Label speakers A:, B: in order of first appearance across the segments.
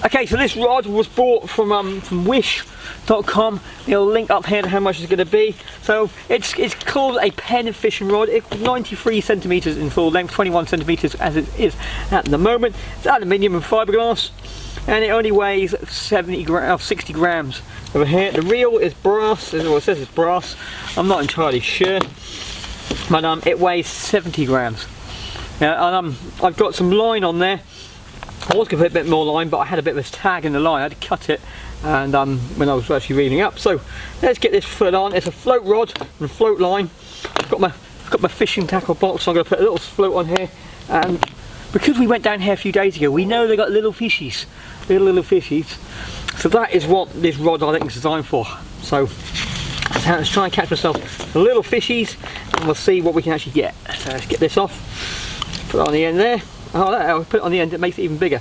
A: Okay, so this rod was bought from Wish.com. It'll link up here to how much it's going to be. So it's called a pen fishing rod. It's 93 centimeters in full length, 21 centimeters as it is at the moment. It's aluminium and fiberglass, and it only weighs 60 grams. Over here, the reel is brass. Well, it says it's brass. I'm not entirely sure, but it weighs 70 grams. Now, and I've got some line on there. I was going to put a bit more line, but I had a bit of a tag in the line. I had to cut it, and when I was actually reeling up. So let's get this foot on. It's a float rod and float line. I've got my fishing tackle box. So I'm going to put a little float on here, and because we went down here a few days ago, we know they got little fishies, little fishies. So that is what this rod I think is designed for. So let's try and catch myself little fishies, and we'll see what we can actually get. So let's get this off. Put it on the end there. Oh, I'll put it on the end, it makes it even bigger.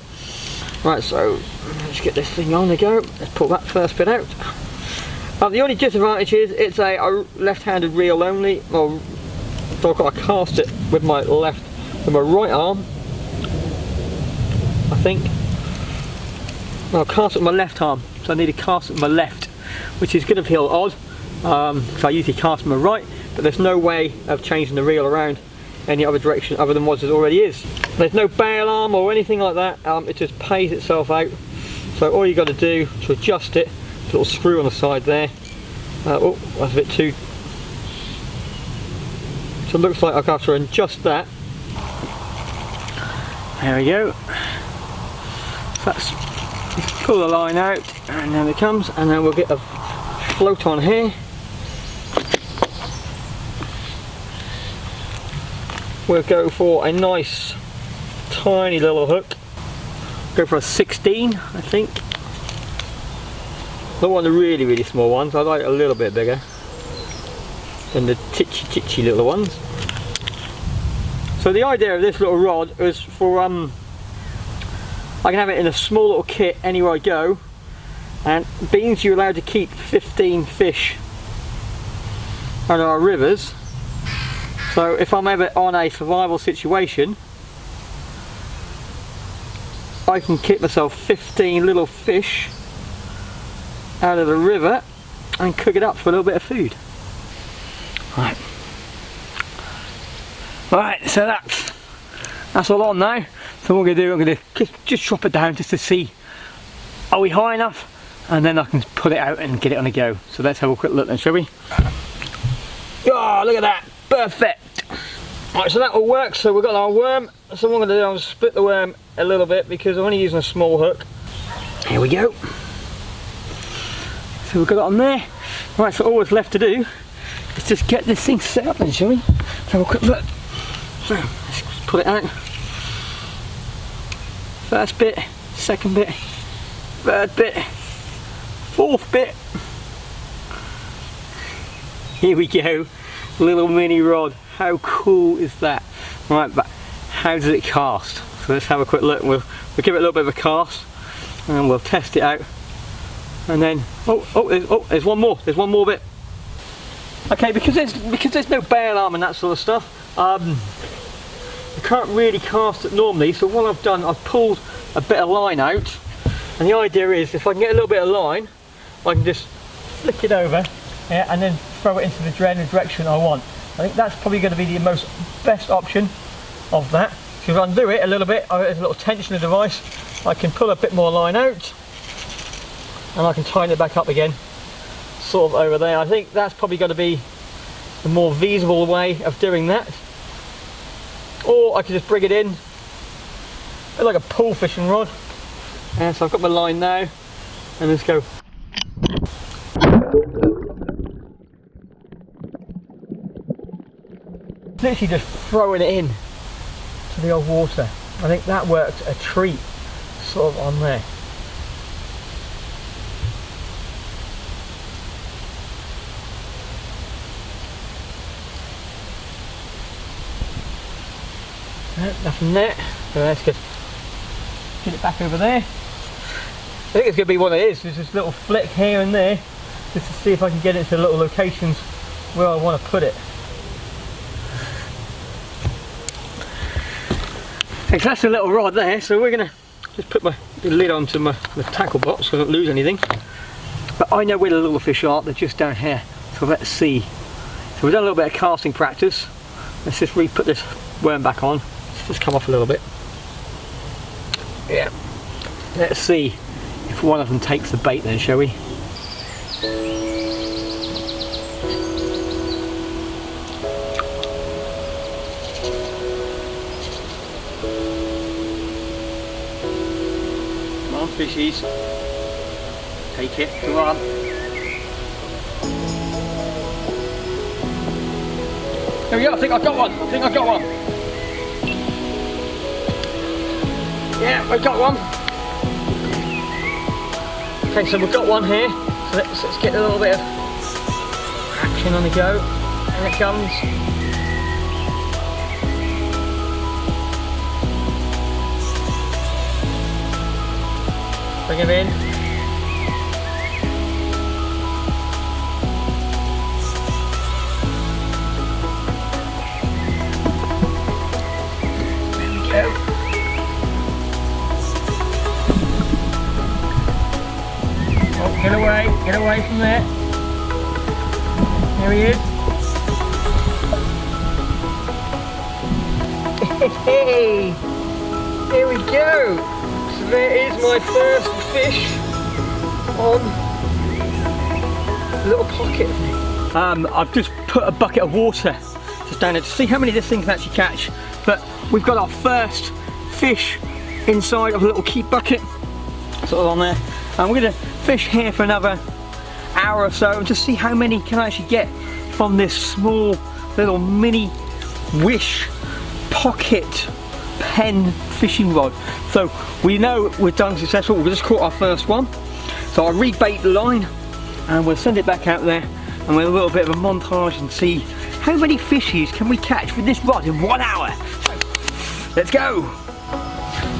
A: Right, so let's get this thing on the go. Let's pull that first bit out. The only disadvantage is it's a left-handed reel only. Well, so I've got to cast it with my right arm, I think. I'll cast it with my left arm, so I need to cast it with my left, which is going to feel odd, because I usually cast with my right, but there's no way of changing the reel around any other direction other than what it already is. There's no bail arm or anything like that. It just pays itself out. So all you got to do to adjust it, a little screw on the side there. Oh, that's a bit too. So it looks like I've got to adjust that. There we go. So that's, pull the line out, and then it comes, and then we'll get a float on here. We'll go for a nice tiny little hook. Go for a 16, I think. Not one of the really small ones. I like it a little bit bigger than the titchy little ones. So the idea of this little rod is for I can have it in a small little kit anywhere I go, and being you're allowed to keep 15 fish on our rivers. So if I'm ever on a survival situation, I can keep myself 15 little fish out of the river and cook it up for a little bit of food. Right, so that's all on now. So what I'm going to do, I'm going to just chop it down just to see, are we high enough? And then I can put it out and get it on the go. So let's have a quick look then, shall we? Oh, look at that! Perfect! Right, so that will work. So we've got our worm. So what I'm going to do is split the worm a little bit because I'm only using a small hook. Here we go. So we've got it on there. Right, so all that's left to do is just get this thing set up then, shall we? Let's have a quick look. So let's just put it out. First bit, second bit, third bit, fourth bit. Here we go. Little mini rod. How cool is that? Right, but how does it cast? So let's have a quick look. We'll give it a little bit of a cast, and we'll test it out. And then there's one more. There's one more bit. Okay, because there's no bail arm and that sort of stuff. You can't really cast it normally. So what I've done, I've pulled a bit of line out, and the idea is if I can get a little bit of line, I can just flick it over, yeah, and then throw it into the direction I want. I think that's probably going to be the best option of that. So if I undo it a little bit, there's a little tensioner device. I can pull a bit more line out, and I can tighten it back up again, sort of over there. I think that's probably going to be the more feasible way of doing that. Or I could just bring it in, it's like a pull fishing rod. And so I've got my line now, and let's go. Literally just throwing it in to the old water. I think that worked a treat, sort of on there. Nothing there, so that's good. get it back over there. I think it's going to be what it is. There's this little flick here and there, just to see if I can get it to little locations where I want to put it. Okay, so that's a little rod there, so we're going to just put the lid onto the tackle box so I don't lose anything. But I know where the little fish are, they're just down here, so let's see. So we've done a little bit of casting practice. Let's just re-put this worm back on. Let's just come off a little bit. Yeah. Let's see if one of them takes the bait then, shall we? Come on, fishies. Take it, come on. There we go, I think I've got one. Yeah, we've got one. Okay, so we've got one here. So let's get a little bit of action on the go. And it comes. Bring him in. There we go. Oh, get away from there. Here he is. Hey, here we go. So there is my first fish on a little pocket. I've just put a bucket of water just down there to see how many this thing can actually catch. But we've got our first fish inside of a little keep bucket, sort of on there. And we're going to fish here for another hour or so and just see how many can I actually get from this small little mini Wish pocket pen fishing rod. So we know we're done successful. We've just caught our first one. So I'll rebait the line and we'll send it back out there and we'll do a little bit of a montage and see how many fishies can we catch with this rod in 1 hour. So let's go.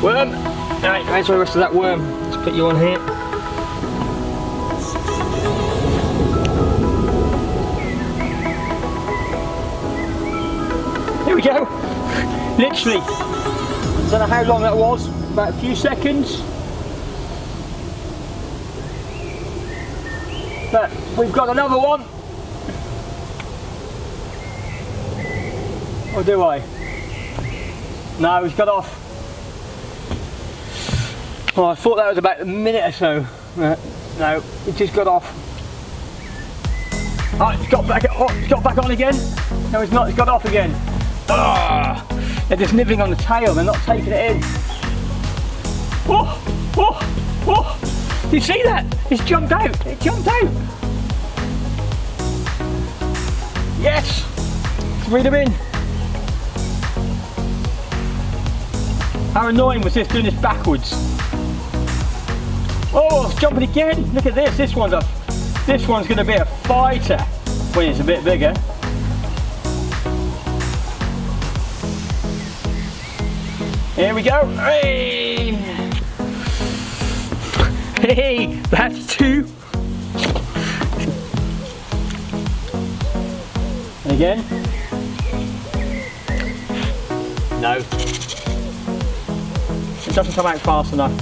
A: Worm. Alright, thanks for the rest of that worm. Let's put you on here. Here we go. Literally, I don't know how long that was, about a few seconds. But we've got another one. Or do I? No, he's got off. Oh, I thought that was about a minute or so. No, he just got off. Oh, he's got back on again. No, he's not. He's got off again. Ah, they're just nibbling on the tail. They're not taking it in. Oh, oh, oh! You see that? It's jumped out. It jumped out. Yes. Let's read them in. How annoying was this doing this backwards? Oh, it's jumping again. Look at this. This one's going to be a fighter when it's a bit bigger. Here we go. Hey! Hey, that's two. And again. No. It doesn't come out fast enough.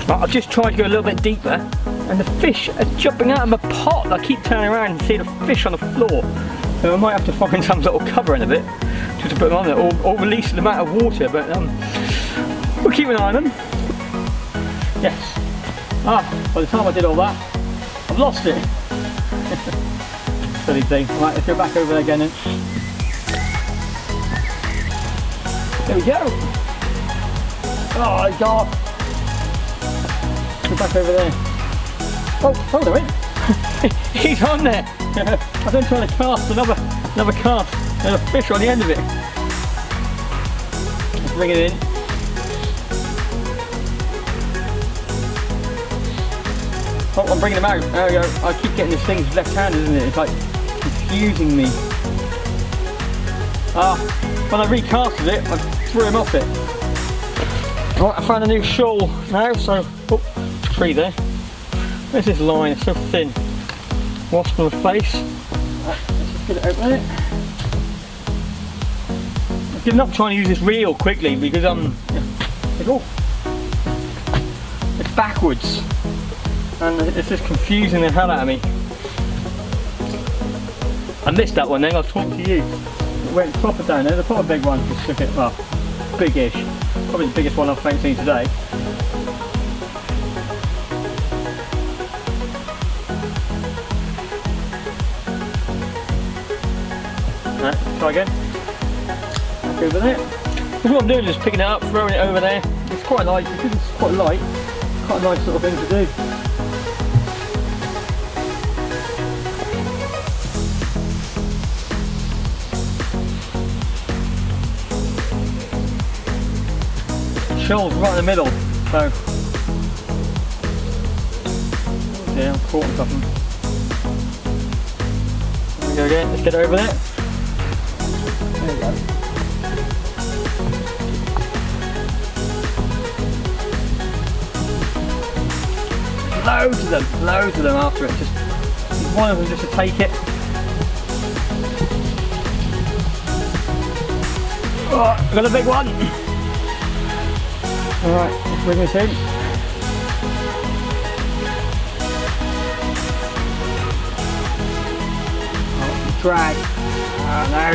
A: Right, I've just tried to go a little bit deeper and the fish are jumping out of my pot. I keep turning around and see the fish on the floor. So I might have to find some sort of cover in a bit just to put them on there or release them out of water, but we'll keep an eye on them. Yes. Ah, by the time I did all that, I've lost it. Silly thing. Right, let's go back over there again then. There we go. Oh God. Go back over there. Oh, hold on. He's on there. I've been trying to cast another cast and a fish on the end of it. Let's bring it in. I'm bringing them out. There we go. I keep getting this thing left-handed, isn't it? It's like confusing me. When I recasted it, I threw him off it. Right, I found a new shawl now, so tree there. Where's this line? It's so thin. Wasp on the face. Right, let's just get it open it. I've given up trying to use this reel quickly because it's backwards and it's just confusing the hell out of me. I missed that one then. I'll talk to you. It went proper down there. The proper big one just took it, well, big-ish. Probably the biggest one I've seen today. Right, try again. Back over there. Because what I'm doing is just picking it up, throwing it over there. It's quite light, because it's quite light. Quite a nice sort of thing to do. Shoals right in the middle, so yeah, I'm caught on something. There we go again, let's get over there. There we go. Loads of them after it, just one of them just to take it. Oh, I've got a big one! Alright, let's bring this in. Oh, drag. Oh no.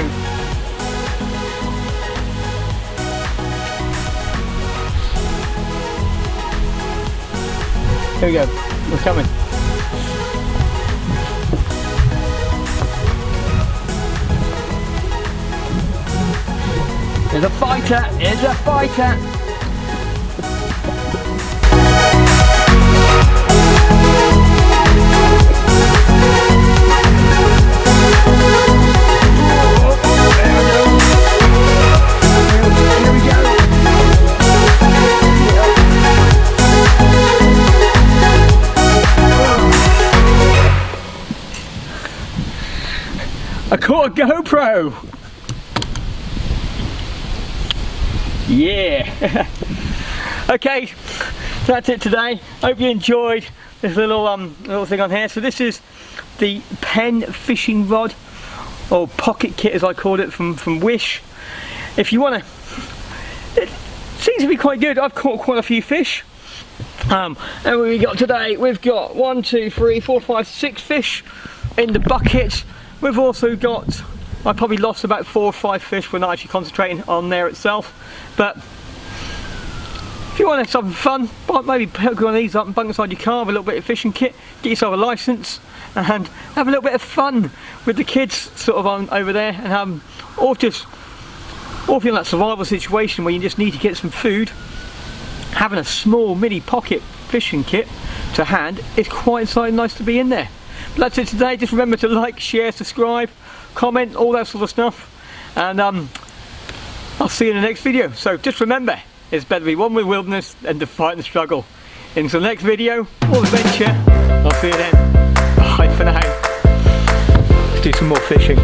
A: Here we go, we're coming. There's a fighter, here's a fighter. I caught a GoPro! Yeah! Okay, so that's it today. Hope you enjoyed this little thing on here. So this is the pen fishing rod, or pocket kit as I called it, from Wish. If you want to, it seems to be quite good. I've caught quite a few fish. And what we got today, we've got 1, 2, 3, 4, 5, 6 fish in the bucket. We've also got, I probably lost about 4 or 5 fish. We're not actually concentrating on there itself, but if you want to have something fun, maybe pick one of these up and bunk inside your car with a little bit of fishing kit, get yourself a licence and have a little bit of fun with the kids sort of on over there, and or if you're in that survival situation where you just need to get some food, having a small mini pocket fishing kit to hand is quite nice to be in there. But that's it today. Just remember to like, share, subscribe, comment, all that sort of stuff, and I'll see you in the next video. So just remember, it's better to be one with wilderness than to fight and struggle. Until the next video or adventure, I'll see you then. Bye for now. Let's do some more fishing.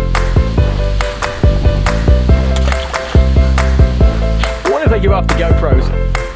A: What if they go after GoPros?